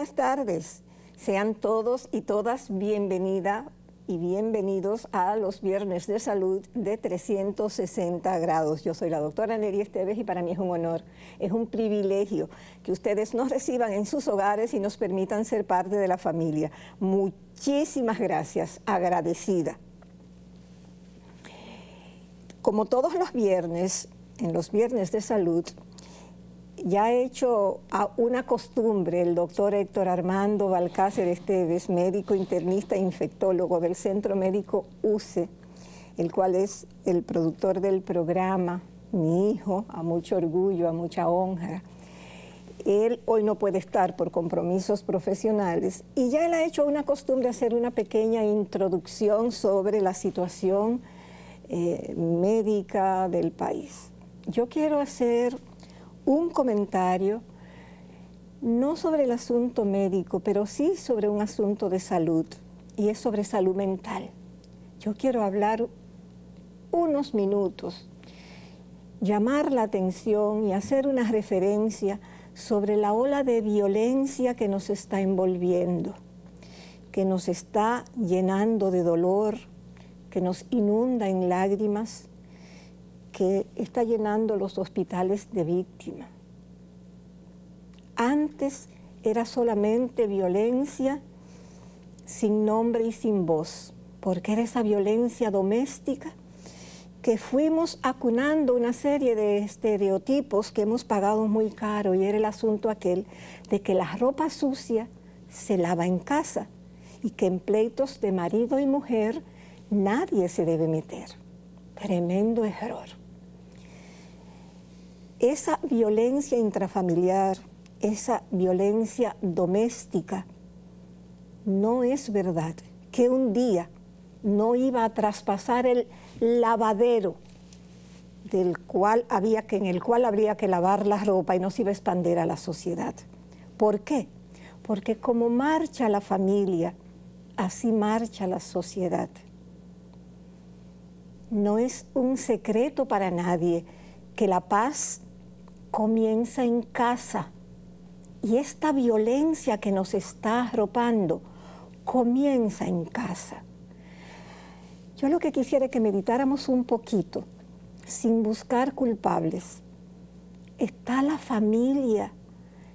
buenas tardes. Sean todos y todas bienvenida y bienvenidos a los Viernes de Salud de 360 grados. Yo soy la doctora Nery Esteves y para mí es un honor, es un privilegio que ustedes nos reciban en sus hogares y nos permitan ser parte de la familia. Muchísimas gracias, agradecida. Como todos los viernes, en los Viernes de Salud, ya ha hecho una costumbre el doctor Héctor Armando Balcácer Esteves, médico internista e infectólogo del Centro Médico UCE, el cual es el productor del programa, mi hijo, a mucho orgullo, a mucha honra. Él hoy no puede estar por compromisos profesionales y ya él ha hecho una costumbre hacer una pequeña introducción sobre la situación médica del país. Yo quiero hacer un comentario, no sobre el asunto médico, pero sí sobre un asunto de salud, y es sobre salud mental. Yo quiero hablar unos minutos, llamar la atención y hacer una referencia sobre la ola de violencia que nos está envolviendo, que nos está llenando de dolor, que nos inunda en lágrimas, que está llenando los hospitales de víctimas. Antes era solamente violencia sin nombre y sin voz, porque era esa violencia doméstica que fuimos acunando una serie de estereotipos que hemos pagado muy caro, y era el asunto aquel de que la ropa sucia se lava en casa y que en pleitos de marido y mujer nadie se debe meter. Tremendo error. Esa violencia intrafamiliar, esa violencia doméstica, no es verdad que un día no iba a traspasar el lavadero en el cual habría que lavar la ropa y no se iba a expandir a la sociedad. ¿Por qué? Porque como marcha la familia, así marcha la sociedad. No es un secreto para nadie que la paz comienza en casa, y esta violencia que nos está arropando comienza en casa. Yo lo que quisiera es que meditáramos un poquito, sin buscar culpables. Está la familia,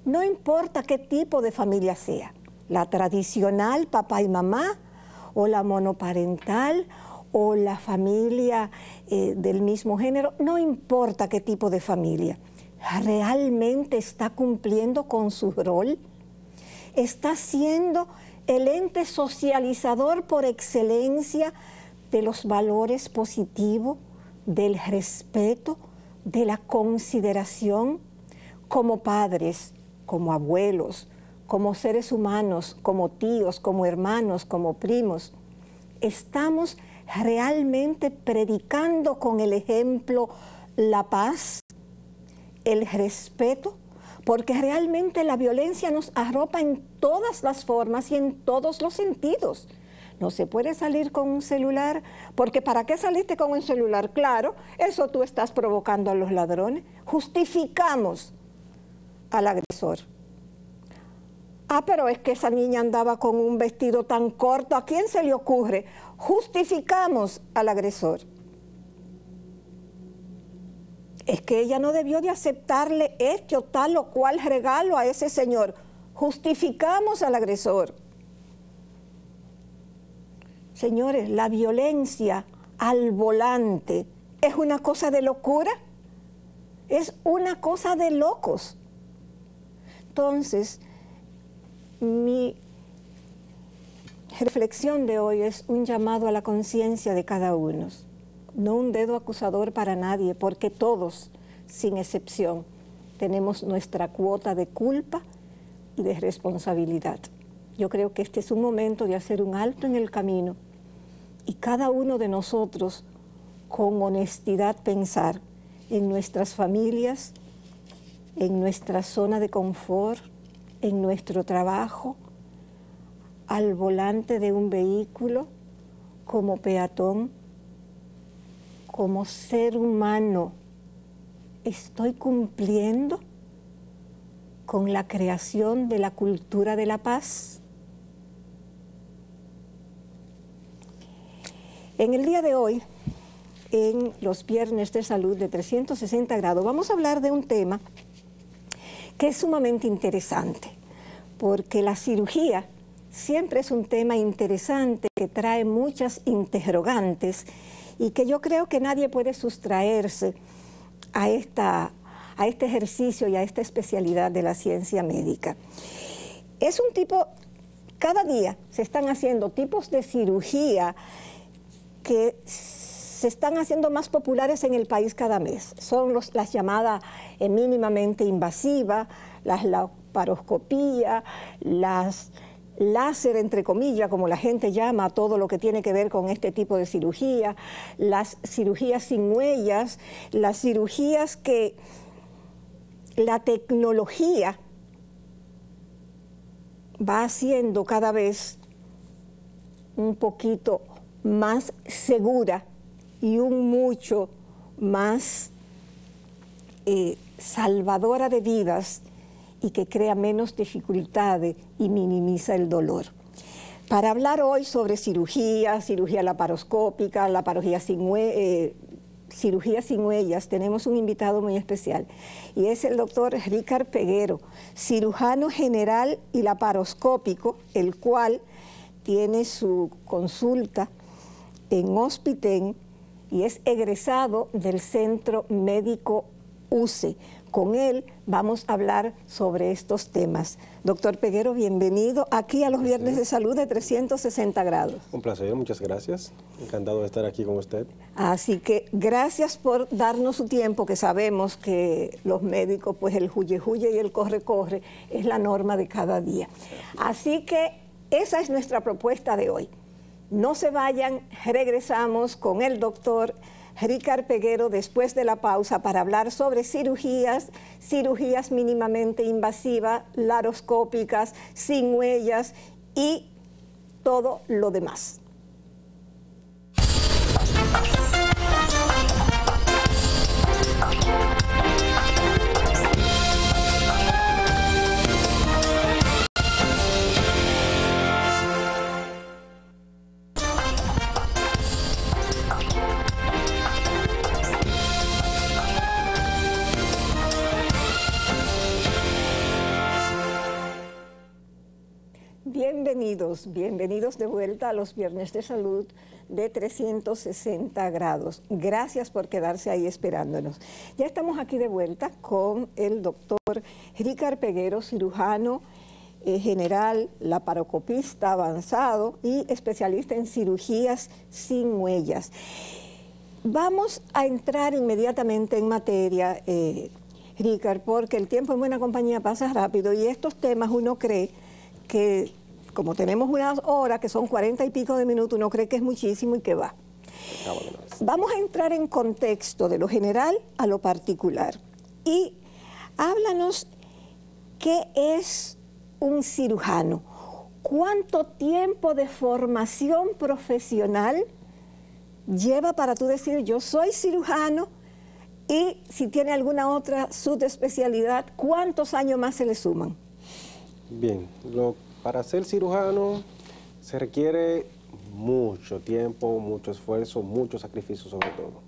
no importa qué tipo de familia sea, la tradicional, papá y mamá, o la monoparental, o la familia del mismo género, no importa qué tipo de familia. ¿Realmente está cumpliendo con su rol? ¿Está siendo el ente socializador por excelencia de los valores positivos, del respeto, de la consideración? Como padres, como abuelos, como seres humanos, como tíos, como hermanos, como primos, ¿estamos realmente predicando con el ejemplo la paz, el respeto? Porque realmente la violencia nos arropa en todas las formas y en todos los sentidos. No se puede salir con un celular, porque ¿para qué saliste con un celular? Claro, eso tú estás provocando a los ladrones. Justificamos al agresor. Ah, pero es que esa niña andaba con un vestido tan corto, ¿a quién se le ocurre? Justificamos al agresor. Es que ella no debió de aceptarle este o tal o cual regalo a ese señor. Justificamos al agresor. Señores, la violencia al volante es una cosa de locura, es una cosa de locos. Entonces, mi reflexión de hoy es un llamado a la conciencia de cada uno. No un dedo acusador para nadie, porque todos, sin excepción, tenemos nuestra cuota de culpa y de responsabilidad. Yo creo que este es un momento de hacer un alto en el camino y cada uno de nosotros, con honestidad, pensar en nuestras familias, en nuestra zona de confort, en nuestro trabajo, al volante de un vehículo, como peatón, como ser humano. ¿Estoy cumpliendo con la creación de la cultura de la paz? En el día de hoy, en los Viernes de Salud de 360 grados, vamos a hablar de un tema que es sumamente interesante, porque la cirugía siempre es un tema interesante que trae muchas interrogantes y que yo creo que nadie puede sustraerse a este ejercicio y a esta especialidad de la ciencia médica. Es un tipo, cada día se están haciendo tipos de cirugía que se están haciendo más populares en el país cada mes. Son las llamadas mínimamente invasivas, las laparoscopía, las láser, entre comillas, como la gente llama a todo lo que tiene que ver con este tipo de cirugía, las cirugías sin huellas, las cirugías que la tecnología va haciendo cada vez un poquito más segura y un mucho más salvadora de vidas y que crea menos dificultades y minimiza el dolor. Para hablar hoy sobre cirugía laparoscópica, cirugía sin huellas, tenemos un invitado muy especial y es el doctor Ricard Peguero, cirujano general y laparoscópico, el cual tiene su consulta en Hospitén y es egresado del Centro Médico UCE. Con él vamos a hablar sobre estos temas. Doctor Peguero, bienvenido aquí a los Viernes de Salud de 360 grados. Un placer, muchas gracias. Encantado de estar aquí con usted. Así que gracias por darnos su tiempo, que sabemos que los médicos, pues el huye y el corre es la norma de cada día. Así que esa es nuestra propuesta de hoy. No se vayan, regresamos con el doctor Ricard Peguero después de la pausa para hablar sobre cirugías mínimamente invasivas, laparoscópicas, sin huellas y todo lo demás. Bienvenidos de vuelta a los Viernes de Salud de 360 grados. Gracias por quedarse ahí esperándonos. Ya estamos aquí de vuelta con el doctor Ricard Peguero, cirujano general, laparoscopista avanzado y especialista en cirugías sin huellas. Vamos a entrar inmediatamente en materia, Ricard, porque el tiempo en buena compañía pasa rápido y estos temas uno cree que, como tenemos una hora, que son 40 y pico de minutos, uno cree que es muchísimo y que va. Vamos a entrar en contexto de lo general a lo particular. Y háblanos, ¿qué es un cirujano? ¿Cuánto tiempo de formación profesional lleva para tú decir, yo soy cirujano? Y si tiene alguna otra subespecialidad, ¿cuántos años más se le suman? Bien, para ser cirujano se requiere mucho tiempo, mucho esfuerzo, mucho sacrificio sobre todo.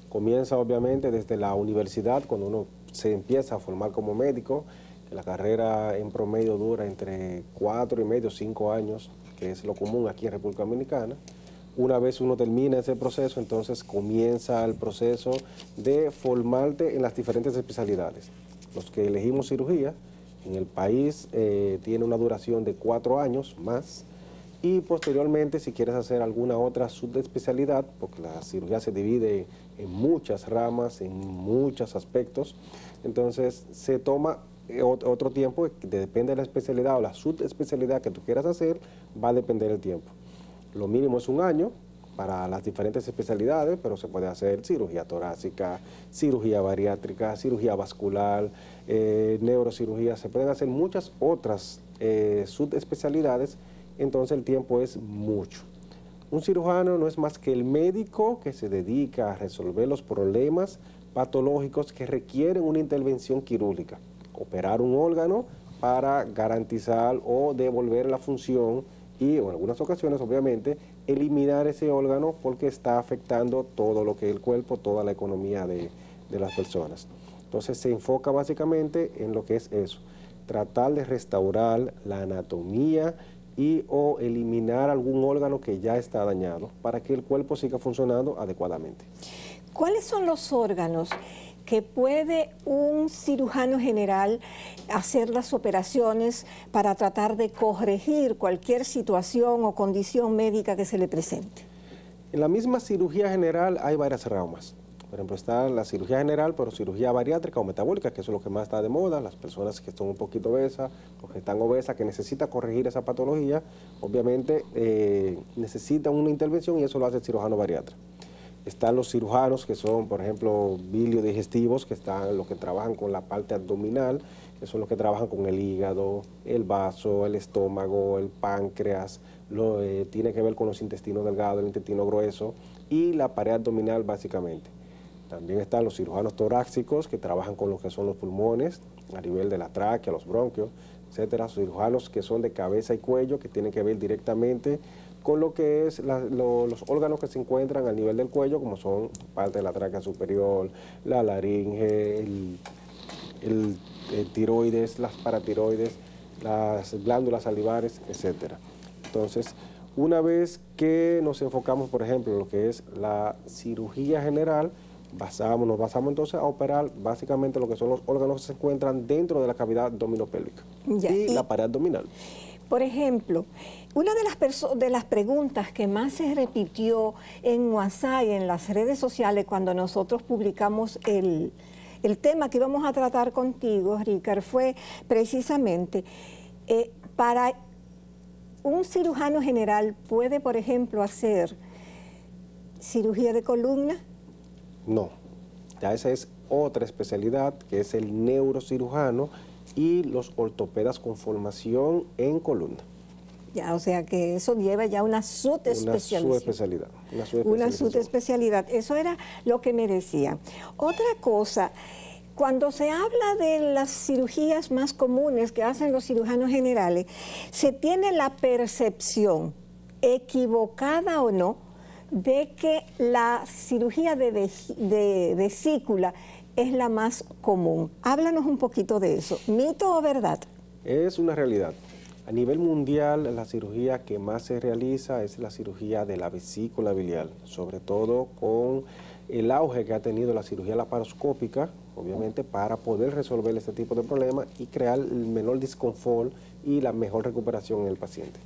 Comienza obviamente desde la universidad, cuando uno se empieza a formar como médico, que la carrera en promedio dura entre 4 y medio, 5 años, que es lo común aquí en República Dominicana. Una vez uno termina ese proceso, entonces comienza el proceso de formarte en las diferentes especialidades. Los que elegimos cirugía, en el país tiene una duración de 4 años más y posteriormente si quieres hacer alguna otra subespecialidad, porque la cirugía se divide en muchas ramas, en muchos aspectos, entonces se toma otro tiempo, depende de la especialidad o la subespecialidad que tú quieras hacer, va a depender del tiempo. Lo mínimo es 1 año para las diferentes especialidades, pero se puede hacer cirugía torácica, cirugía bariátrica, cirugía vascular, neurocirugía, se pueden hacer muchas otras subespecialidades, entonces el tiempo es mucho. Un cirujano no es más que el médico que se dedica a resolver los problemas patológicos que requieren una intervención quirúrgica. operar un órgano para garantizar o devolver la función y en algunas ocasiones, obviamente, eliminar ese órgano porque está afectando todo lo que es el cuerpo, toda la economía de las personas. Entonces se enfoca básicamente en lo que es eso, tratar de restaurar la anatomía y o eliminar algún órgano que ya está dañado para que el cuerpo siga funcionando adecuadamente. ¿Cuáles son los órganos que puede un cirujano general hacer las operaciones para tratar de corregir cualquier situación o condición médica que se le presente? En la misma cirugía general hay varias ramas. Por ejemplo, está la cirugía general, pero cirugía bariátrica o metabólica, que eso es lo que más está de moda, las personas que son un poquito obesas o que están obesas, que necesitan corregir esa patología, obviamente necesitan una intervención y eso lo hace el cirujano bariatra. Están los cirujanos que son, por ejemplo, biliodigestivos, que están los que trabajan con la parte abdominal, que son los que trabajan con el hígado, el vaso, el estómago, el páncreas, tiene que ver con los intestinos delgados, el intestino grueso y la pared abdominal básicamente. También están los cirujanos torácicos que trabajan con lo que son los pulmones, a nivel de la tráquea, los bronquios, etcétera. Cirujanos que son de cabeza y cuello, que tienen que ver directamente con lo que es los órganos que se encuentran al nivel del cuello, como son parte de la tráquea superior, la laringe, el tiroides, las paratiroides, las glándulas salivares, etcétera. Entonces, una vez que nos enfocamos, por ejemplo, en lo que es la cirugía general, nos basamos entonces a operar básicamente lo que son los órganos que se encuentran dentro de la cavidad abdominopélvica y la pared abdominal. Por ejemplo, una de las preguntas que más se repitió en WhatsApp y en las redes sociales cuando nosotros publicamos el tema que íbamos a tratar contigo, Ricard, fue precisamente para un cirujano general, ¿puede, por ejemplo, hacer cirugía de columna? No, ya esa es otra especialidad, que es el neurocirujano y los ortopedas con formación en columna. Ya, o sea que eso lleva ya una subespecialidad. Una subespecialidad. Eso era lo que me decía. Otra cosa, cuando se habla de las cirugías más comunes que hacen los cirujanos generales, se tiene la percepción, equivocada o no, de que la cirugía de vesícula es la más común. Háblanos un poquito de eso. ¿Mito o verdad? Es una realidad. A nivel mundial, la cirugía que más se realiza es la cirugía de la vesícula biliar, sobre todo con el auge que ha tenido la cirugía laparoscópica, obviamente para poder resolver este tipo de problemas y crear el menor disconfort y la mejor recuperación en el paciente.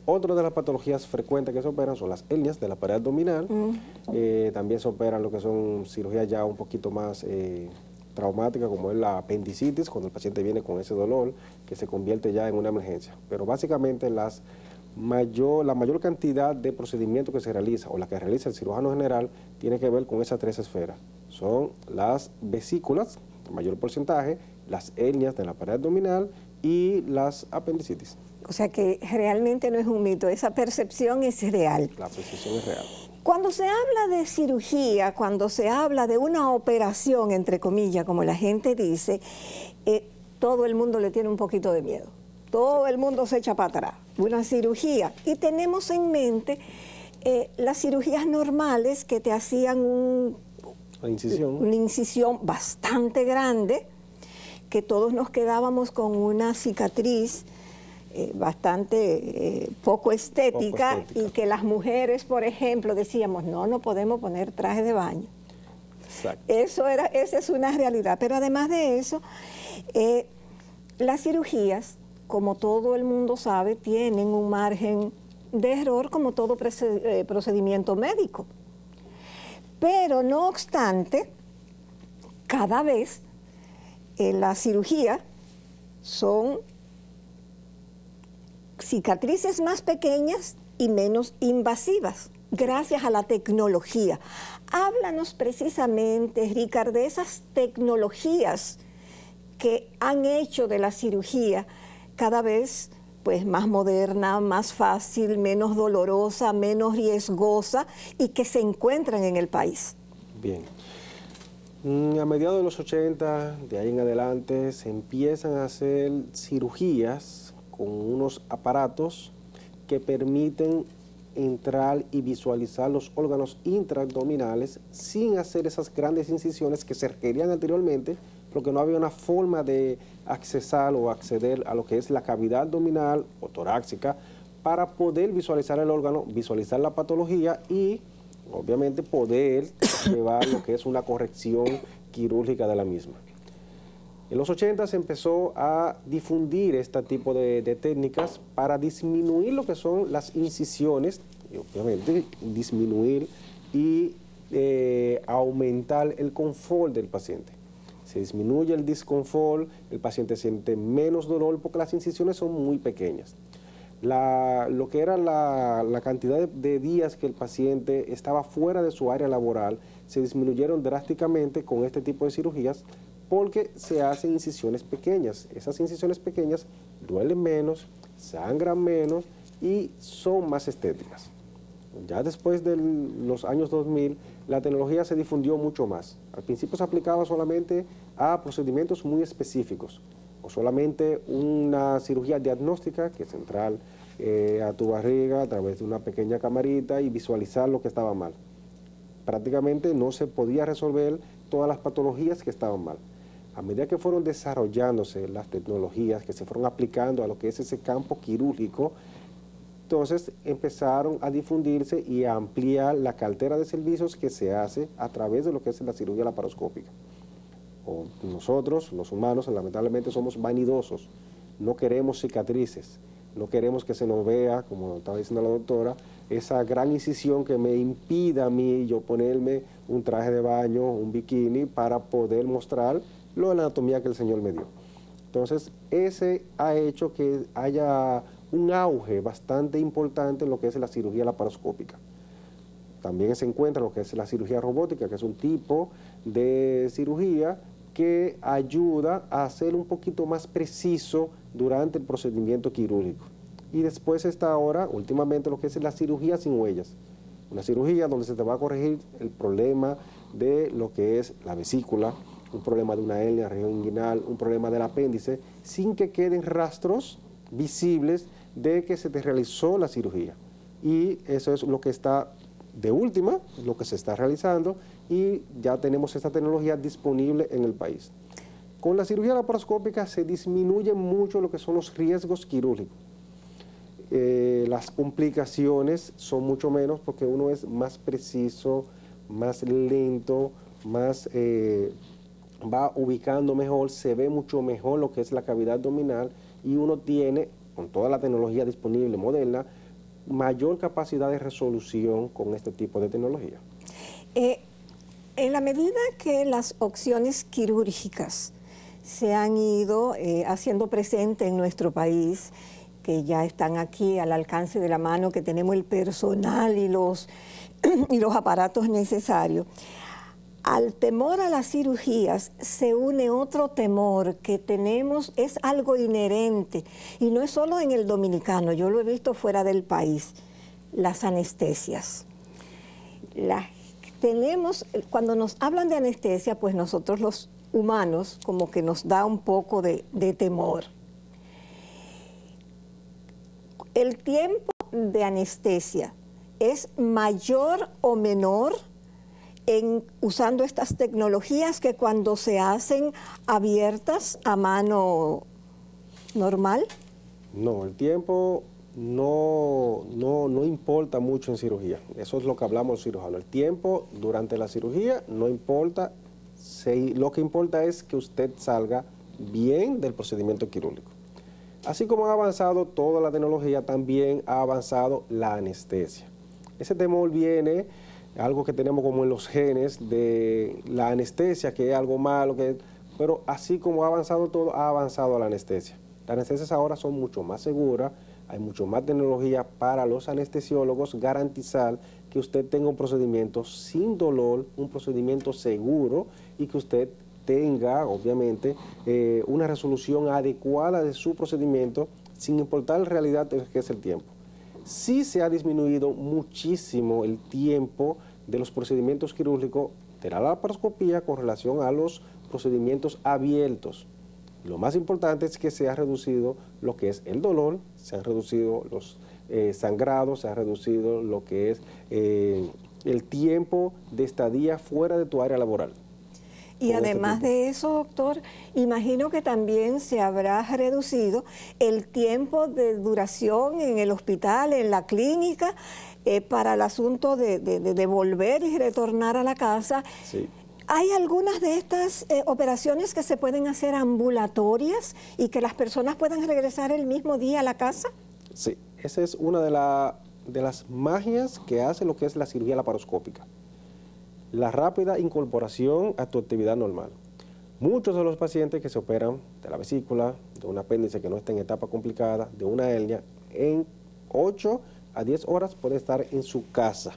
Otra de las patologías frecuentes que se operan son las hernias de la pared abdominal. También se operan lo que son cirugías ya un poquito más traumáticas, como es la apendicitis, cuando el paciente viene con ese dolor que se convierte ya en una emergencia. Pero básicamente la mayor cantidad de procedimientos que se realiza o la que realiza el cirujano general tiene que ver con esas tres esferas. Son las vesículas, el mayor porcentaje, las hernias de la pared abdominal y las apendicitis. O sea que realmente no es un mito, esa percepción es real. La percepción es real. Cuando se habla de cirugía, cuando se habla de una operación, entre comillas, como la gente dice, todo el mundo le tiene un poquito de miedo. Todo el mundo se echa para atrás. Una cirugía. Y tenemos en mente las cirugías normales que te hacían una incisión bastante grande, que todos nos quedábamos con una cicatriz bastante poco estética y que las mujeres, por ejemplo, decíamos, no podemos poner traje de baño. Exacto. Esa es una realidad. Pero además de eso, las cirugías, como todo el mundo sabe, tienen un margen de error como todo procedimiento médico. Pero no obstante, cada vez la cirugía son cicatrices más pequeñas y menos invasivas, gracias a la tecnología. Háblanos precisamente, Ricard, de esas tecnologías que han hecho de la cirugía cada vez pues, más moderna, más fácil, menos dolorosa, menos riesgosa y que se encuentran en el país. Bien. A mediados de los 80, de ahí en adelante, se empiezan a hacer cirugías con unos aparatos que permiten entrar y visualizar los órganos intraabdominales sin hacer esas grandes incisiones que se requerían anteriormente, porque no había una forma de accesar o acceder a lo que es la cavidad abdominal o torácica para poder visualizar el órgano, visualizar la patología y obviamente poder llevar lo que es una corrección quirúrgica de la misma. En los 80 se empezó a difundir este tipo de técnicas para disminuir lo que son las incisiones, y obviamente disminuir y aumentar el confort del paciente. Se disminuye el disconfort, el paciente siente menos dolor porque las incisiones son muy pequeñas. Lo que era la cantidad de días que el paciente estaba fuera de su área laboral se disminuyeron drásticamente con este tipo de cirugías porque se hacen incisiones pequeñas. Esas incisiones pequeñas duelen menos, sangran menos y son más estéticas. Ya después de los años 2000, la tecnología se difundió mucho más. Al principio se aplicaba solamente a procedimientos muy específicos, o solamente una cirugía diagnóstica, que es entrar a tu barriga a través de una pequeña camarita y visualizar lo que estaba mal. Prácticamente no se podía resolver todas las patologías que estaban mal. A medida que fueron desarrollándose las tecnologías, que se fueron aplicando a lo que es ese campo quirúrgico, entonces empezaron a difundirse y a ampliar la cartera de servicios que se hace a través de lo que es la cirugía laparoscópica. Nosotros, los humanos, lamentablemente somos vanidosos, no queremos cicatrices, no queremos que se nos vea, como estaba diciendo la doctora, esa gran incisión que me impida a mí yo ponerme un traje de baño, un bikini, para poder mostrar la anatomía que el Señor me dio. Entonces, ese ha hecho que haya un auge bastante importante en lo que es la cirugía laparoscópica. También se encuentra lo que es la cirugía robótica, que es un tipo de cirugía que ayuda a hacer un poquito más preciso durante el procedimiento quirúrgico. Y después está ahora, últimamente, lo que es la cirugía sin huellas. Una cirugía donde se te va a corregir el problema de lo que es la vesícula, un problema de una hernia, región inguinal, un problema del apéndice, sin que queden rastros visibles de que se te realizó la cirugía. Y eso es lo que está de última, lo que se está realizando, y ya tenemos esta tecnología disponible en el país. Con la cirugía laparoscópica se disminuye mucho lo que son los riesgos quirúrgicos. Las complicaciones son mucho menos porque uno es más preciso, más lento, más va ubicando mejor, se ve mucho mejor lo que es la cavidad abdominal y uno tiene, con toda la tecnología disponible moderna, mayor capacidad de resolución con este tipo de tecnología. En la medida que las opciones quirúrgicas se han ido haciendo presente en nuestro país, que ya están aquí al alcance de la mano, que tenemos el personal y los aparatos necesarios, al temor a las cirugías se une otro temor que tenemos, es algo inherente, y no es solo en el dominicano, yo lo he visto fuera del país, las anestesias. Cuando nos hablan de anestesia, pues nosotros los humanos como que nos da un poco de temor. ¿El tiempo de anestesia es mayor o menor usando estas tecnologías que cuando se hacen abiertas a mano normal? No, el tiempo no importa mucho en cirugía. Eso es lo que hablamos los cirujanos. El tiempo durante la cirugía no importa. Lo que importa es que usted salga bien del procedimiento quirúrgico. Así como ha avanzado toda la tecnología, también ha avanzado la anestesia. Ese temor viene, algo que tenemos como en los genes, de la anestesia, que es algo malo, pero así como ha avanzado todo, ha avanzado la anestesia. Las anestesias ahora son mucho más seguras, hay mucho más tecnología para los anestesiólogos garantizar que usted tenga un procedimiento sin dolor, un procedimiento seguro y que usted tenga, obviamente, una resolución adecuada de su procedimiento, sin importar en realidad qué es el tiempo. Sí se ha disminuido muchísimo el tiempo de los procedimientos quirúrgicos de la laparoscopía con relación a los procedimientos abiertos. Lo más importante es que se ha reducido lo que es el dolor, se han reducido los sangrados, se ha reducido lo que es el tiempo de estadía fuera de tu área laboral. Y además de eso, doctor, imagino que también se habrá reducido el tiempo de duración en el hospital, en la clínica, para el asunto de volver y retornar a la casa. Sí. ¿Hay algunas de estas operaciones que se pueden hacer ambulatorias y que las personas puedan regresar el mismo día a la casa? Sí, esa es una de las magias que hace lo que es la cirugía laparoscópica. La rápida incorporación a tu actividad normal. Muchos de los pacientes que se operan de la vesícula, de un apéndice que no está en etapa complicada, de una hernia, en 8 a 10 horas puede estar en su casa,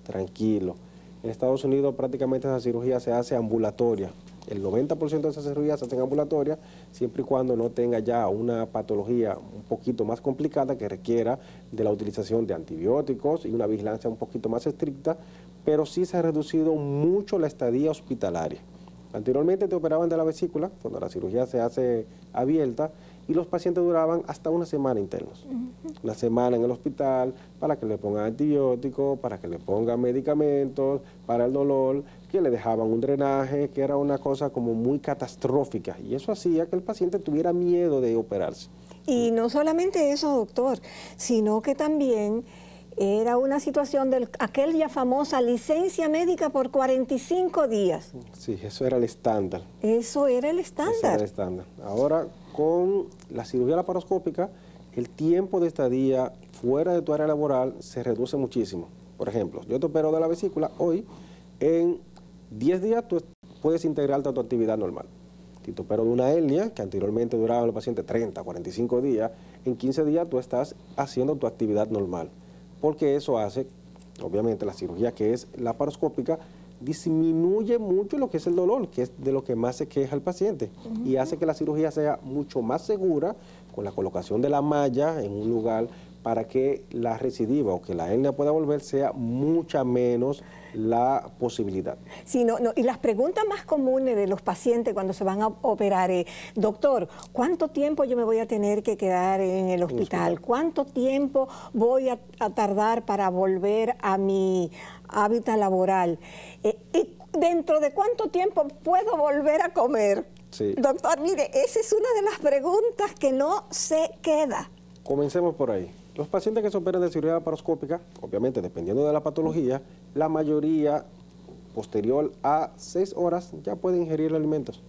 tranquilo. En Estados Unidos prácticamente esa cirugía se hace ambulatoria. El 90% de esas cirugías se hacen ambulatoria, siempre y cuando no tenga ya una patología un poquito más complicada que requiera de la utilización de antibióticos y una vigilancia un poquito más estricta, pero sí se ha reducido mucho la estadía hospitalaria. Anteriormente te operaban de la vesícula, cuando la cirugía se hace abierta, y los pacientes duraban hasta una semana internos. Una semana en el hospital para que le pongan antibióticos, para que le pongan medicamentos, para el dolor, que le dejaban un drenaje, que era una cosa como muy catastrófica. Y eso hacía que el paciente tuviera miedo de operarse. Y no solamente eso, doctor, sino que también era una situación de aquella famosa licencia médica por 45 días. Sí, eso era el estándar. Eso era el estándar. Eso era el estándar. Ahora, con la cirugía laparoscópica, el tiempo de estadía fuera de tu área laboral se reduce muchísimo. Por ejemplo, yo te opero de la vesícula hoy, en 10 días tú puedes integrarte a tu actividad normal. Si te opero de una hernia, que anteriormente duraba en el paciente 30, 45 días, en 15 días tú estás haciendo tu actividad normal. Porque eso hace, obviamente, la cirugía que es laparoscópica disminuye mucho lo que es el dolor, que es de lo que más se queja el paciente, y hace que la cirugía sea mucho más segura con la colocación de la malla en un lugar para que la recidiva o que la hernia pueda volver sea mucha menos la posibilidad. Sí, y las preguntas más comunes de los pacientes cuando se van a operar es, doctor, ¿cuánto tiempo yo me voy a tener que quedar en el hospital? ¿Cuánto tiempo voy a tardar para volver a mi hábitat laboral? ¿Y dentro de cuánto tiempo puedo volver a comer? Sí. Doctor, mire, esa es una de las preguntas que no se queda. Comencemos por ahí. Los pacientes que se operan de cirugía laparoscópica, obviamente dependiendo de la patología, la mayoría posterior a 6 horas ya pueden ingerir alimentos.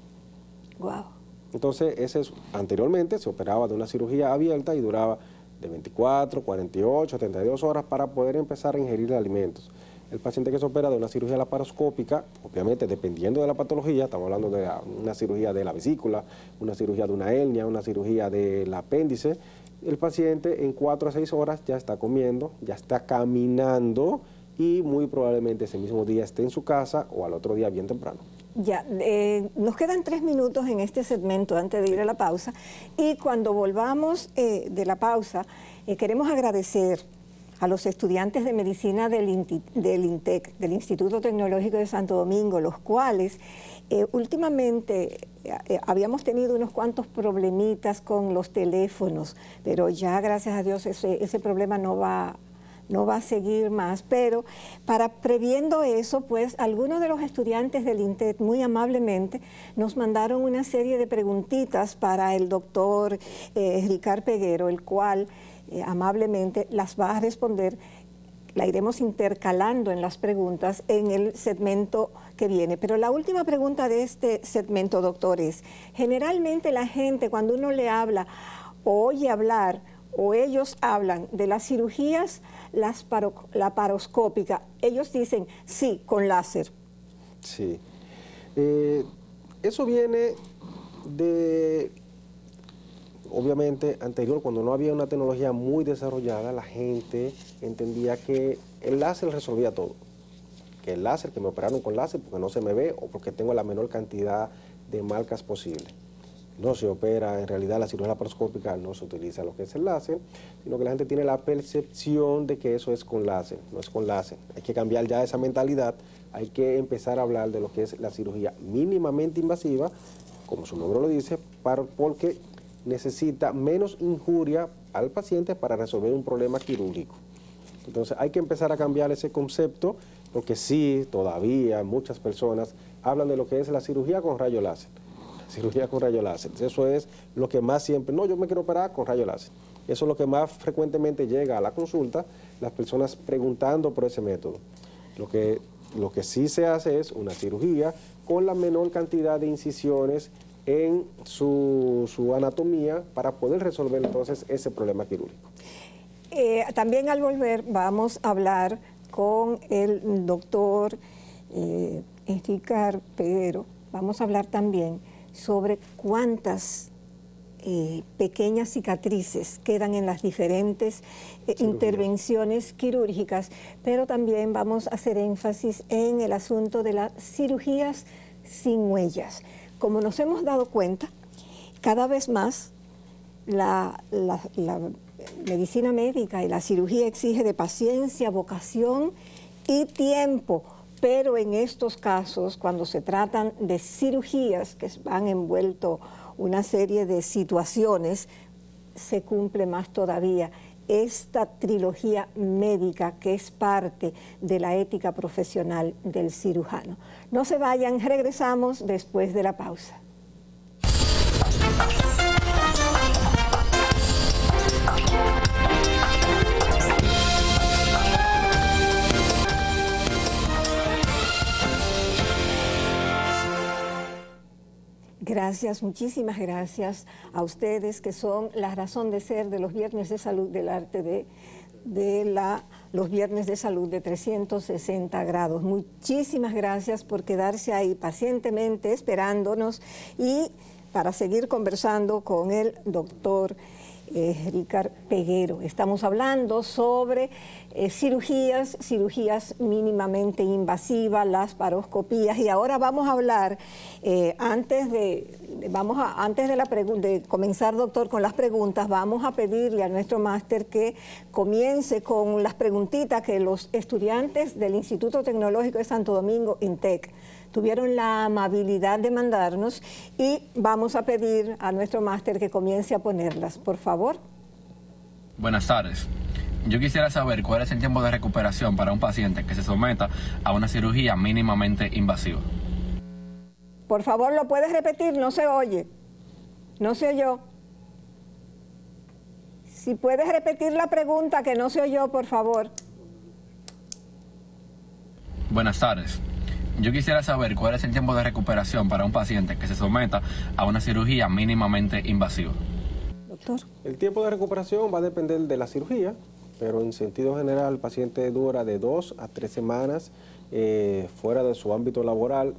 Wow. Entonces, anteriormente se operaba de una cirugía abierta y duraba de 24, 48, 72 horas para poder empezar a ingerir alimentos. El paciente que se opera de una cirugía laparoscópica, obviamente dependiendo de la patología, estamos hablando de una cirugía de la vesícula, una cirugía de una hernia, una cirugía del apéndice, el paciente en 4 a 6 horas ya está comiendo, ya está caminando y muy probablemente ese mismo día esté en su casa o al otro día bien temprano. Ya, nos quedan 3 minutos en este segmento antes de ir a la pausa, y cuando volvamos de la pausa queremos agradecer a los estudiantes de medicina del INTEC, del Instituto Tecnológico de Santo Domingo, los cuales últimamente habíamos tenido unos cuantos problemitas con los teléfonos, pero ya gracias a Dios ese problema no va a seguir más, pero previendo eso, pues algunos de los estudiantes del INTEC muy amablemente nos mandaron una serie de preguntitas para el doctor Ricard Peguero, el cual amablemente las va a responder. La iremos intercalando en las preguntas en el segmento que viene. Pero la última pregunta de este segmento, doctor, es, generalmente la gente cuando uno le habla o oye hablar o ellos hablan de las cirugías laparoscópicas, ellos dicen sí, con láser. Sí. Eso viene de... Obviamente, anterior, cuando no había una tecnología muy desarrollada, la gente entendía que el láser resolvía todo. Que el láser, que me operaron con láser porque no se me ve o porque tengo la menor cantidad de marcas posible. no se opera, en realidad la cirugía laparoscópica no se utiliza lo que es el láser, sino que la gente tiene la percepción de que eso es con láser, no es con láser. Hay que cambiar ya esa mentalidad, hay que empezar a hablar de lo que es la cirugía mínimamente invasiva, como su nombre lo dice, porque necesita menos injuria al paciente para resolver un problema quirúrgico. Entonces hay que empezar a cambiar ese concepto, porque sí, todavía muchas personas hablan de lo que es la cirugía con rayo láser. Cirugía con rayo láser. Eso es lo que más siempre, no, yo me quiero operar con rayo láser. Eso es lo que más frecuentemente llega a la consulta, las personas preguntando por ese método. Lo que sí se hace es una cirugía con la menor cantidad de incisiones en su anatomía para poder resolver entonces ese problema quirúrgico. También al volver vamos a hablar con el doctor Ricard Peguero. Vamos a hablar también sobre cuántas pequeñas cicatrices quedan en las diferentes intervenciones quirúrgicas, pero también vamos a hacer énfasis en el asunto de las cirugías sin huellas. Como nos hemos dado cuenta, cada vez más la medicina médica y la cirugía exige de paciencia, vocación y tiempo, pero en estos casos, cuando se tratan de cirugías que van envuelto una serie de situaciones, se cumple más todavía esta trilogía médica que es parte de la ética profesional del cirujano. No se vayan, regresamos después de la pausa. Gracias, muchísimas gracias a ustedes que son la razón de ser de los Viernes de Salud del Arte los Viernes de Salud de 360 grados. Muchísimas gracias por quedarse ahí pacientemente esperándonos y para seguir conversando con el doctor Ricard Peguero. Estamos hablando sobre cirugías mínimamente invasivas, las laparoscopías, y ahora vamos a hablar, antes de comenzar, doctor, con las preguntas, vamos a pedirle a nuestro máster que comience con las preguntitas que los estudiantes del Instituto Tecnológico de Santo Domingo, INTEC, tuvieron la amabilidad de mandarnos, y vamos a pedir a nuestro máster que comience a ponerlas, por favor. Buenas tardes. Yo quisiera saber cuál es el tiempo de recuperación para un paciente que se someta a una cirugía mínimamente invasiva. Por favor, ¿lo puedes repetir? No se oye. No se oyó. Si puedes repetir la pregunta, que no se oyó, por favor. Buenas tardes. Yo quisiera saber cuál es el tiempo de recuperación para un paciente que se someta a una cirugía mínimamente invasiva. Doctor. El tiempo de recuperación va a depender de la cirugía, pero en sentido general el paciente dura de 2 a 3 semanas fuera de su ámbito laboral,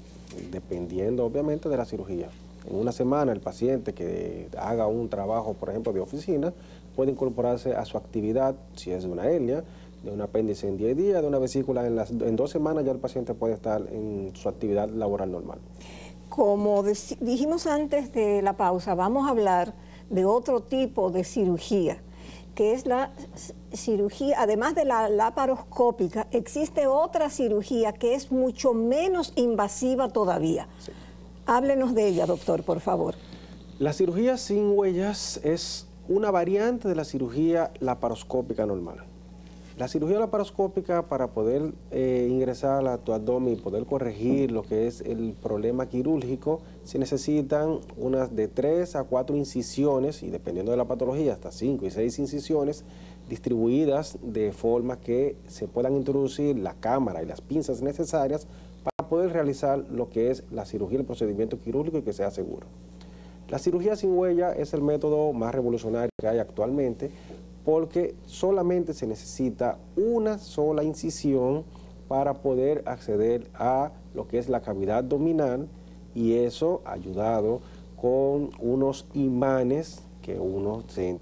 dependiendo obviamente de la cirugía. En una semana el paciente que haga un trabajo, por ejemplo, de oficina, puede incorporarse a su actividad, si es de una hernia, de un apéndice en 10 días, de una vesícula en 2 semanas, ya el paciente puede estar en su actividad laboral normal. Como dijimos antes de la pausa, vamos a hablar de otro tipo de cirugía, que es la cirugía, además de la laparoscópica, existe otra cirugía que es mucho menos invasiva todavía. Sí. Háblenos de ella, doctor, por favor. La cirugía sin huellas es una variante de la cirugía laparoscópica normal. La cirugía laparoscópica, para poder ingresar a tu abdomen y poder corregir lo que es el problema quirúrgico, se necesitan unas de 3 a 4 incisiones, y dependiendo de la patología, hasta 5 y 6 incisiones, distribuidas de forma que se puedan introducir la cámara y las pinzas necesarias para poder realizar lo que es la cirugía, el procedimiento quirúrgico, y que sea seguro. La cirugía sin huella es el método más revolucionario que hay actualmente, porque solamente se necesita una sola incisión para poder acceder a lo que es la cavidad abdominal, y eso ayudado con unos imanes que uno se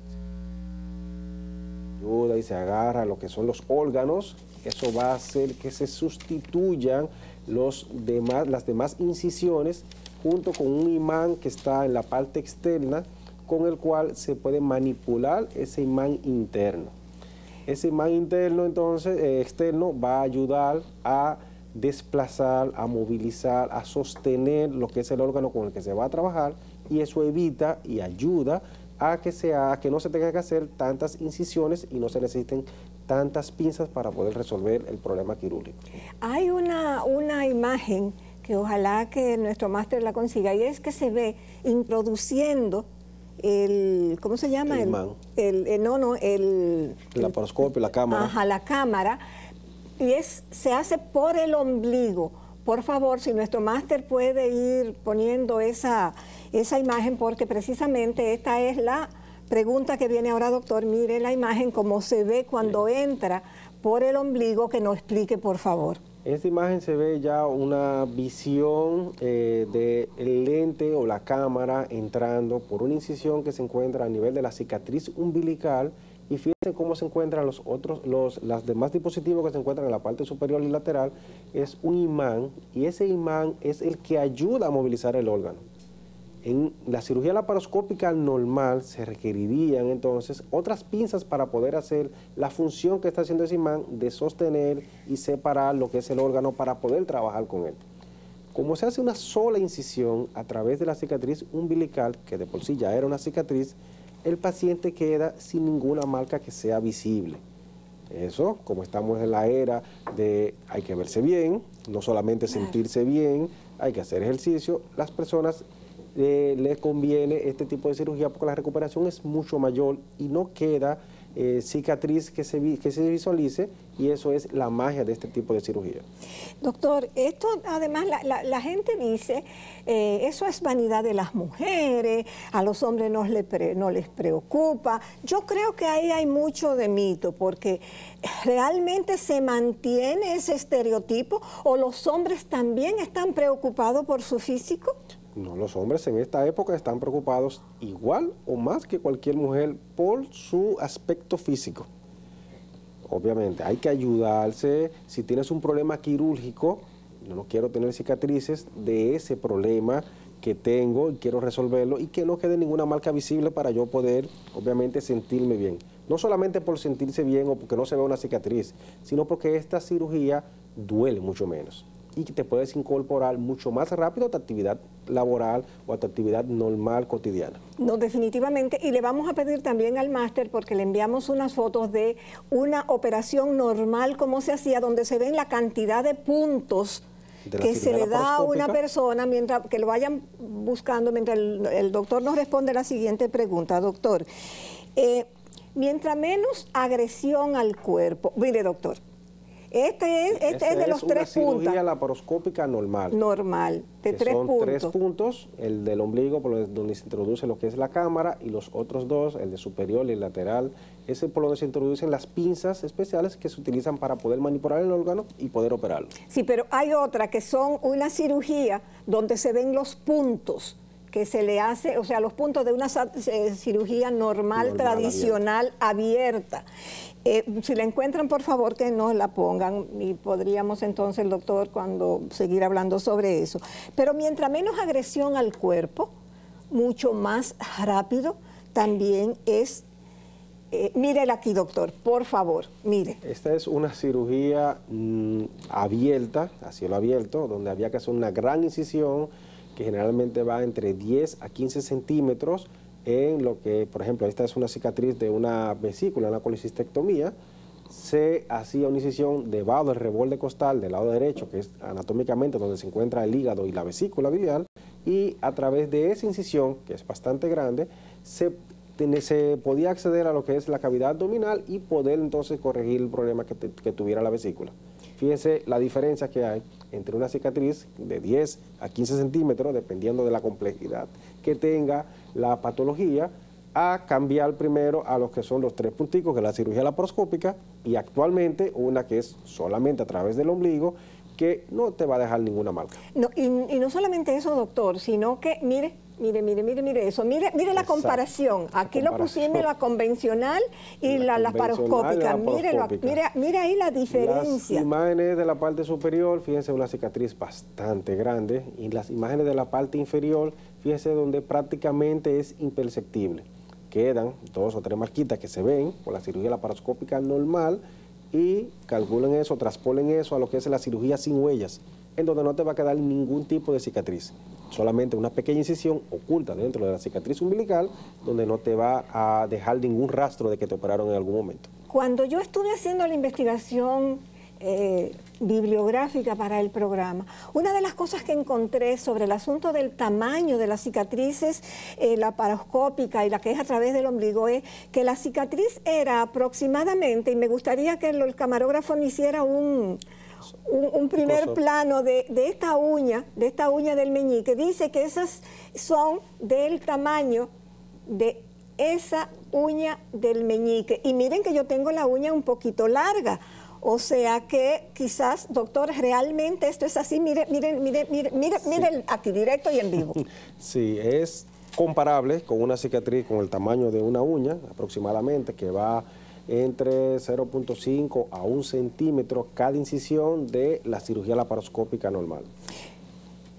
ayuda y se agarra a lo que son los órganos. Eso va a hacer que se sustituyan las demás incisiones junto con un imán que está en la parte externa, con el cual se puede manipular ese imán interno. Ese imán interno, entonces, externo, va a ayudar a desplazar, a movilizar, a sostener lo que es el órgano con el que se va a trabajar, y eso evita y ayuda a que no se tenga que hacer tantas incisiones y no se necesiten tantas pinzas para poder resolver el problema quirúrgico. Hay una imagen que ojalá que nuestro máster la consiga, y es que se ve introduciendo el, ¿cómo se llama? El imán. El laparoscopio, la cámara. Ajá, la cámara, y se hace por el ombligo. Por favor, si nuestro máster puede ir poniendo esa imagen, porque precisamente esta es la pregunta que viene ahora, doctor. Mire la imagen, cómo se ve cuando entra por el ombligo, que nos explique, por favor. En esta imagen se ve ya una visión del lente o la cámara entrando por una incisión que se encuentra a nivel de la cicatriz umbilical, y fíjense cómo se encuentran los demás dispositivos que se encuentran en la parte superior y lateral. Es un imán, y ese imán es el que ayuda a movilizar el órgano. En la cirugía laparoscópica normal se requerirían entonces otras pinzas para poder hacer la función que está haciendo ese imán de sostener y separar lo que es el órgano para poder trabajar con él. Como se hace una sola incisión a través de la cicatriz umbilical, que de por sí ya era una cicatriz, el paciente queda sin ninguna marca que sea visible. Eso, como estamos en la era de hay que verse bien, no solamente sentirse bien, hay que hacer ejercicio, las personas les conviene este tipo de cirugía porque la recuperación es mucho mayor y no queda cicatriz que se visualice, y eso es la magia de este tipo de cirugía. Doctor, esto además la gente dice, eso es vanidad de las mujeres, a los hombres no les preocupa. Yo creo que ahí hay mucho de mito, porque ¿realmente se mantiene ese estereotipo o los hombres también están preocupados por su físico? No, los hombres en esta época están preocupados igual o más que cualquier mujer por su aspecto físico. Obviamente hay que ayudarse. Si tienes un problema quirúrgico, yo no quiero tener cicatrices de ese problema que tengo y quiero resolverlo, y que no quede ninguna marca visible para yo poder, obviamente, sentirme bien. No solamente por sentirse bien o porque no se vea una cicatriz, sino porque esta cirugía duele mucho menos y que te puedes incorporar mucho más rápido a tu actividad laboral o a tu actividad normal cotidiana. No, definitivamente. Y le vamos a pedir también al máster, porque le enviamos unas fotos de una operación normal, como se hacía, donde se ven la cantidad de puntos que se le da a una persona, mientras que lo vayan buscando, mientras el doctor nos responde la siguiente pregunta. Doctor, mientras menos agresión al cuerpo, mire, doctor, este es de los 3 puntos. Es una cirugía laparoscópica normal. Normal, de 3 puntos. Son 3 puntos, el del ombligo, por donde se introduce lo que es la cámara, y los otros 2, el de superior y el lateral, ese por donde se introducen las pinzas especiales que se utilizan para poder manipular el órgano y poder operarlo. Sí, pero hay otra que son una cirugía donde se ven los puntos que se le hace, o sea, los puntos de una cirugía normal tradicional, abierta. Si la encuentran, por favor, que nos la pongan, y podríamos entonces, el doctor, cuando seguir hablando sobre eso. Pero mientras menos agresión al cuerpo, mucho más rápido también es. Mírela aquí, doctor, por favor, mire. Esta es una cirugía abierta, a cielo abierto, donde había que hacer una gran incisión que generalmente va entre 10 a 15 centímetros en lo que, por ejemplo, esta es una cicatriz de una vesícula, una colecistectomía. Se hacía una incisión debajo del reborde costal del lado derecho, que es anatómicamente donde se encuentra el hígado y la vesícula biliar, y a través de esa incisión, que es bastante grande, se podía acceder a lo que es la cavidad abdominal y poder entonces corregir el problema que tuviera la vesícula. Fíjense la diferencia que hay entre una cicatriz de 10 a 15 centímetros, dependiendo de la complejidad que tenga la patología, a cambiar primero a lo que son los 3 punticos, que es la cirugía laparoscópica, y actualmente una que es solamente a través del ombligo, que no te va a dejar ninguna marca. No, y no solamente eso, doctor, sino que, mire, Mire eso. Mire la comparación. Aquí lo pusimos la convencional y la laparoscópica. Mire ahí la diferencia. Las imágenes de la parte superior, fíjense, una cicatriz bastante grande. Y las imágenes de la parte inferior, fíjense, donde prácticamente es imperceptible. Quedan 2 o 3 marquitas que se ven por la cirugía laparoscópica normal y calculen eso, traspolen eso a lo que es la cirugía sin huellas, en donde no te va a quedar ningún tipo de cicatriz. Solamente una pequeña incisión oculta dentro de la cicatriz umbilical, donde no te va a dejar ningún rastro de que te operaron en algún momento. Cuando yo estuve haciendo la investigación bibliográfica para el programa, una de las cosas que encontré sobre el asunto del tamaño de las cicatrices laparoscópica y la que es a través del ombligo es que la cicatriz era aproximadamente, y me gustaría que el camarógrafo me hiciera un primer plano de esta uña del meñique. Dice que esas son del tamaño de esa uña del meñique. Y miren que yo tengo la uña un poquito larga. O sea que quizás, doctor, realmente esto es así. Miren aquí, directo y en vivo. Sí, es comparable con una cicatriz con el tamaño de una uña, aproximadamente, que va entre 0.5 a 1 centímetro cada incisión de la cirugía laparoscópica normal.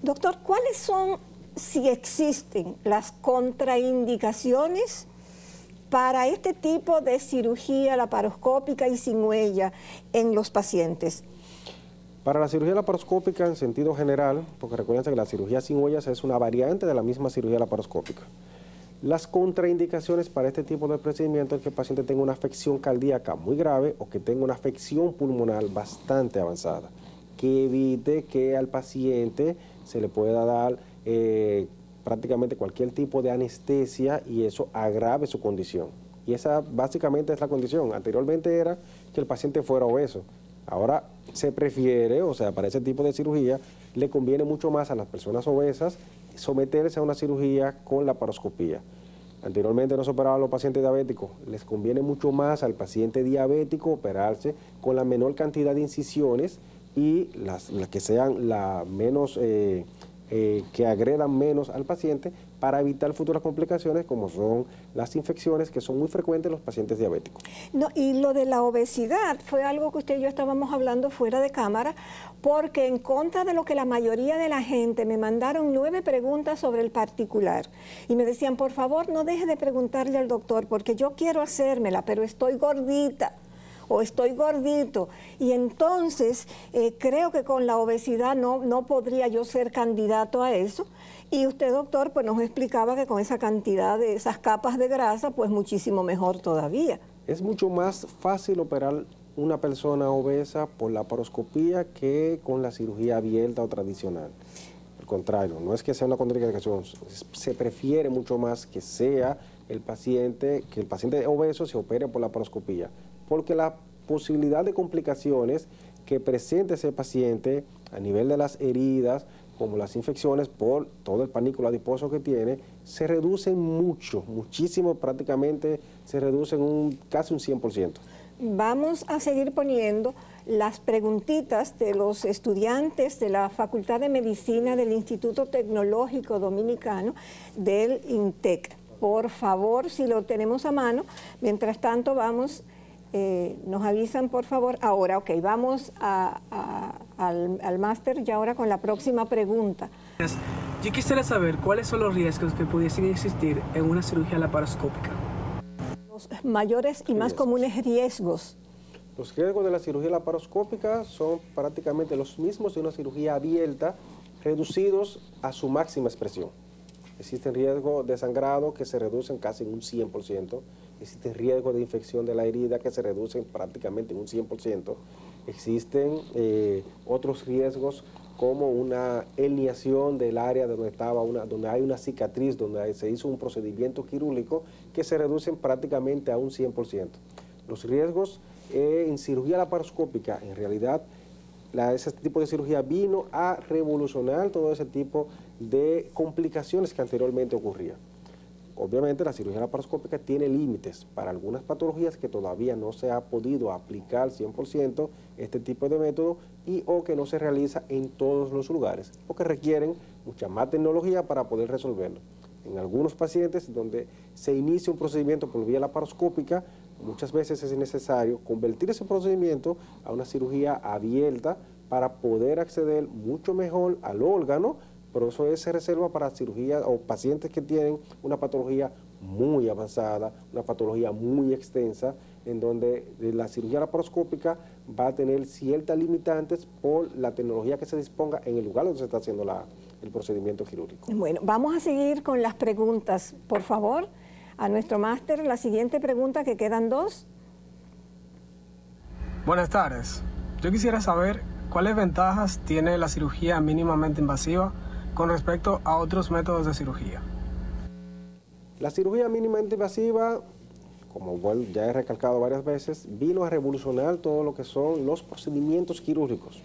Doctor, ¿cuáles son, si existen, las contraindicaciones para este tipo de cirugía laparoscópica y sin huella en los pacientes? Para la cirugía laparoscópica en sentido general, porque recuerden que la cirugía sin huellas es una variante de la misma cirugía laparoscópica. Las contraindicaciones para este tipo de procedimiento es que el paciente tenga una afección cardíaca muy grave o que tenga una afección pulmonar bastante avanzada, que evite que al paciente se le pueda dar prácticamente cualquier tipo de anestesia y eso agrave su condición. Y esa básicamente es la condición. Anteriormente era que el paciente fuera obeso. Ahora se prefiere, o sea, para ese tipo de cirugía, le conviene mucho más a las personas obesas someterse a una cirugía con laparoscopía. Anteriormente no se operaban los pacientes diabéticos, les conviene mucho más al paciente diabético operarse con la menor cantidad de incisiones y las que sean la menos, que agredan menos al paciente para evitar futuras complicaciones como son las infecciones que son muy frecuentes en los pacientes diabéticos. No, y lo de la obesidad fue algo que usted y yo estábamos hablando fuera de cámara, porque en contra de lo que la mayoría de la gente me mandaron 9 preguntas sobre el particular y me decían, por favor, no deje de preguntarle al doctor porque yo quiero hacérmela, pero estoy gordita o estoy gordito, y entonces creo que con la obesidad no podría yo ser candidato a eso. Y usted, doctor, pues nos explicaba que con esa cantidad de esas capas de grasa, pues muchísimo mejor todavía. Es mucho más fácil operar una persona obesa por laparoscopía que con la cirugía abierta o tradicional. Al contrario, no es que sea una contraindicación, se prefiere mucho más que sea que el paciente obeso se opere por laparoscopía, porque la posibilidad de complicaciones que presente ese paciente a nivel de las heridas, como las infecciones por todo el panículo adiposo que tiene, se reducen muchísimo, prácticamente se reducen casi un 100%. Vamos a seguir poniendo las preguntitas de los estudiantes de la Facultad de Medicina del Instituto Tecnológico Dominicano del INTEC. Por favor, si lo tenemos a mano, mientras tanto vamos, nos avisan por favor. Ahora, ok, vamos al máster y ahora con la próxima pregunta. Yo quisiera saber cuáles son los riesgos que pudiesen existir en una cirugía laparoscópica. Los mayores y más comunes riesgos. Los riesgos de la cirugía laparoscópica son prácticamente los mismos de una cirugía abierta, reducidos a su máxima expresión. Existen riesgos de sangrado que se reducen casi en un 100%. Existen riesgos de infección de la herida que se reducen prácticamente en un 100%. Existen otros riesgos como una herniación del área donde hay una cicatriz, donde se hizo un procedimiento quirúrgico, que se reducen prácticamente a un 100%. Los riesgos en cirugía laparoscópica, en realidad, ese tipo de cirugía vino a revolucionar todo ese tipo de complicaciones que anteriormente ocurrían. Obviamente la cirugía laparoscópica tiene límites para algunas patologías que todavía no se ha podido aplicar 100% este tipo de método o que no se realiza en todos los lugares o que requieren mucha más tecnología para poder resolverlo. en algunos pacientes donde se inicia un procedimiento por vía laparoscópica, muchas veces es necesario convertir ese procedimiento a una cirugía abierta para poder acceder mucho mejor al órgano, pero eso se reserva para cirugía o pacientes que tienen una patología muy avanzada, una patología muy extensa, en donde la cirugía laparoscópica va a tener ciertas limitantes por la tecnología que se disponga en el lugar donde se está haciendo el procedimiento quirúrgico. Bueno, vamos a seguir con las preguntas, por favor, a nuestro máster. La siguiente pregunta, que quedan 2. Buenas tardes. Yo quisiera saber cuáles ventajas tiene la cirugía mínimamente invasiva con respecto a otros métodos de cirugía. La cirugía mínimamente invasiva, como ya he recalcado varias veces, vino a revolucionar todo lo que son los procedimientos quirúrgicos.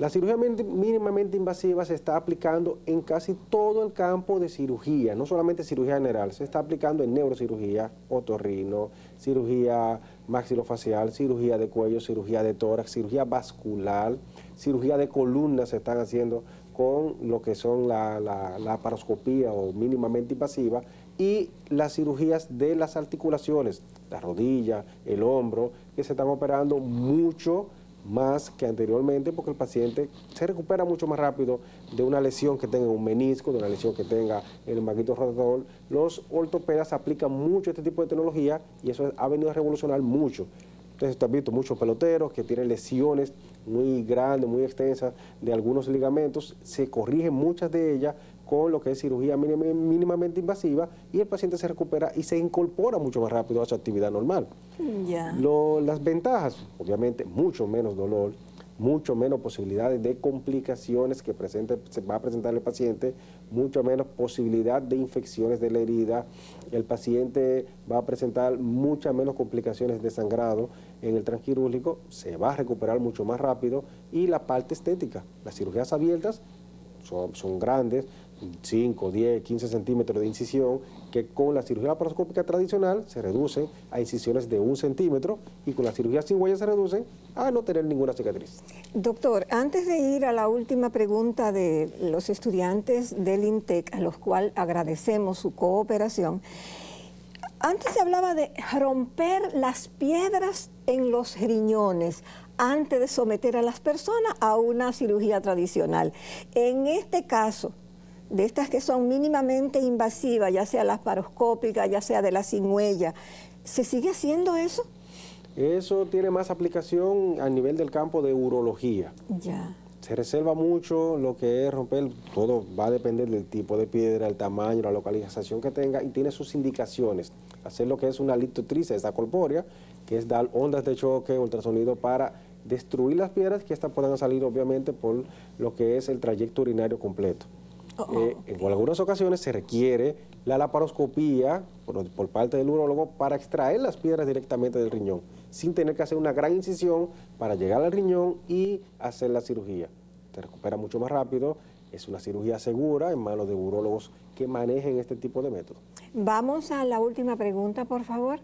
La cirugía mínimamente invasiva se está aplicando en casi todo el campo de cirugía, no solamente cirugía general, se está aplicando en neurocirugía, otorrino, cirugía maxilofacial, cirugía de cuello, cirugía de tórax, cirugía vascular, cirugía de columna se están haciendo con lo que son la laparoscopía o mínimamente invasiva, y las cirugías de las articulaciones, la rodilla, el hombro, que se están operando mucho más que anteriormente, porque el paciente se recupera mucho más rápido de una lesión que tenga un menisco, de una lesión que tenga el manguito rotador. Los ortopedas aplican mucho este tipo de tecnología y eso ha venido a revolucionar mucho. Entonces, tú has visto muchos peloteros que tienen lesiones muy grandes, muy extensas de algunos ligamentos, se corrigen muchas de ellas con lo que es cirugía mínimamente invasiva y el paciente se recupera y se incorpora mucho más rápido a su actividad normal. Ya. Las ventajas, obviamente, mucho menos dolor, mucho menos posibilidades de complicaciones que se va a presentar el paciente, mucho menos posibilidad de infecciones de la herida. El paciente va a presentar muchas menos complicaciones de sangrado en el transquirúrgico, se va a recuperar mucho más rápido. Y la parte estética, las cirugías abiertas son grandes, 5, 10, 15 centímetros de incisión, que con la cirugía laparoscópica tradicional se reducen a incisiones de 1 centímetro y con la cirugía sin huella se reducen a no tener ninguna cicatriz. Doctor, antes de ir a la última pregunta de los estudiantes del INTEC, a los cuales agradecemos su cooperación, antes se hablaba de romper las piedras en los riñones antes de someter a las personas a una cirugía tradicional. En este caso, de estas que son mínimamente invasivas, ya sea laparoscópica, ya sea de la sin huella, ¿se sigue haciendo eso? Eso tiene más aplicación a nivel del campo de urología. Ya. Se reserva mucho lo que es romper, todo va a depender del tipo de piedra, el tamaño, la localización que tenga, y tiene sus indicaciones. Hacer lo que es una litotricia, esta corpórea, que es dar ondas de choque, ultrasonido para destruir las piedras, que estas puedan salir obviamente por lo que es el trayecto urinario completo. En algunas ocasiones se requiere la laparoscopía por parte del urólogo para extraer las piedras directamente del riñón, sin tener que hacer una gran incisión para llegar al riñón y hacer la cirugía. Se recupera mucho más rápido, es una cirugía segura en manos de urólogos que manejen este tipo de método. Vamos a la última pregunta, por favor.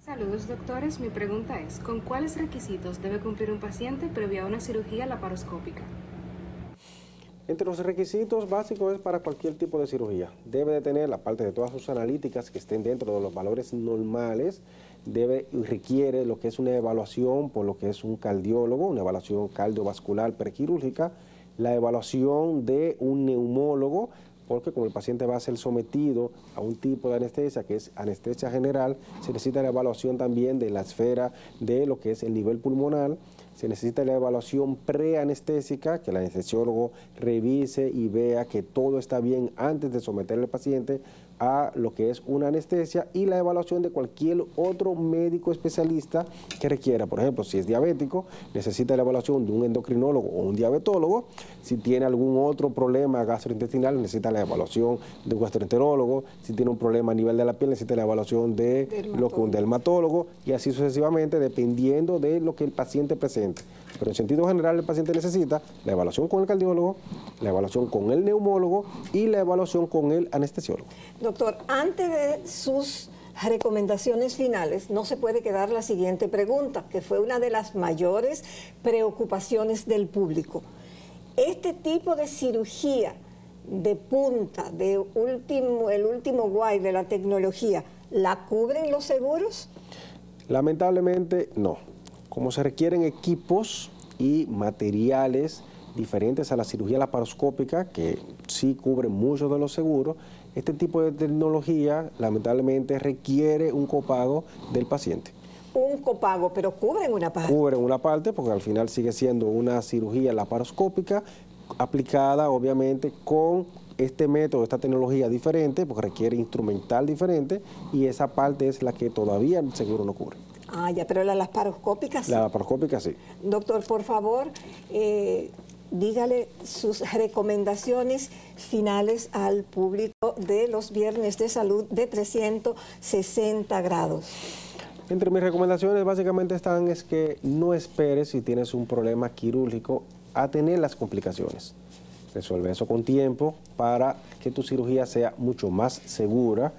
Saludos, doctores. Mi pregunta es, ¿con cuáles requisitos debe cumplir un paciente previo a una cirugía laparoscópica? Entre los requisitos básicos es para cualquier tipo de cirugía. Debe de tener la parte de todas sus analíticas que estén dentro de los valores normales. Requiere lo que es una evaluación por lo que es un cardiólogo, una evaluación cardiovascular prequirúrgica, la evaluación de un neumólogo, porque como el paciente va a ser sometido a un tipo de anestesia que es anestesia general, se necesita la evaluación también de la esfera de lo que es el nivel pulmonar. Se necesita la evaluación preanestésica, que el anestesiólogo revise y vea que todo está bien antes de someter al paciente a lo que es una anestesia, y la evaluación de cualquier otro médico especialista que requiera. Por ejemplo, si es diabético, necesita la evaluación de un endocrinólogo o un diabetólogo. Si tiene algún otro problema gastrointestinal, necesita la evaluación de un gastroenterólogo. Si tiene un problema a nivel de la piel, necesita la evaluación de un dermatólogo, y así sucesivamente, dependiendo de lo que el paciente presente. Pero en sentido general, el paciente necesita la evaluación con el cardiólogo, la evaluación con el neumólogo y la evaluación con el anestesiólogo. Doctor, antes de sus recomendaciones finales, no se puede quedar la siguiente pregunta, que fue una de las mayores preocupaciones del público. Este tipo de cirugía de punta, el último guay de la tecnología, ¿la cubren los seguros? Lamentablemente no. Como se requieren equipos y materiales diferentes a la cirugía laparoscópica, que sí cubren muchos de los seguros, este tipo de tecnología lamentablemente requiere un copago del paciente. Un copago, pero cubren una parte. Cubren una parte porque al final sigue siendo una cirugía laparoscópica aplicada obviamente con este método, esta tecnología diferente, porque requiere instrumental diferente, y esa parte es la que todavía el seguro no cubre. Ah, ya, pero la laparoscópica sí. La laparoscópica sí. Doctor, por favor, dígale sus recomendaciones finales al público de los viernes de salud de 360 grados. Entre mis recomendaciones básicamente están es que no esperes si tienes un problema quirúrgico a tener las complicaciones. Resuelve eso con tiempo para que tu cirugía sea mucho más segura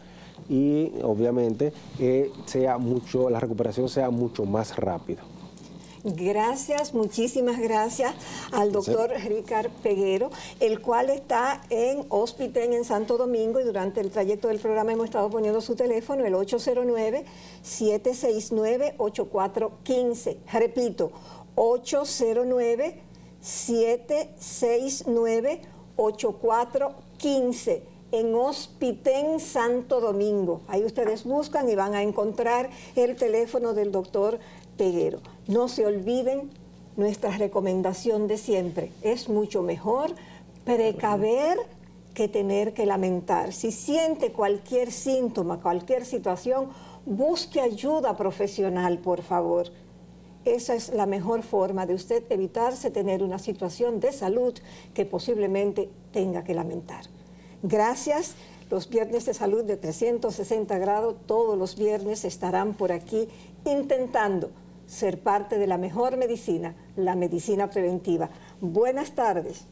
y obviamente la recuperación sea mucho más rápida. Gracias, muchísimas gracias al doctor Ricard Peguero, el cual está en Hospiten en Santo Domingo, y durante el trayecto del programa hemos estado poniendo su teléfono, el 809-769-8415. Repito, 809-769-8415. en Hospiten Santo Domingo. Ahí ustedes buscan y van a encontrar el teléfono del doctor Peguero. No se olviden nuestra recomendación de siempre. Es mucho mejor precaver que tener que lamentar. Si siente cualquier síntoma, cualquier situación, busque ayuda profesional, por favor. Esa es la mejor forma de usted evitarse tener una situación de salud que posiblemente tenga que lamentar. Gracias. Los viernes de salud de 360 grados, todos los viernes estarán por aquí intentando ser parte de la mejor medicina, la medicina preventiva. Buenas tardes.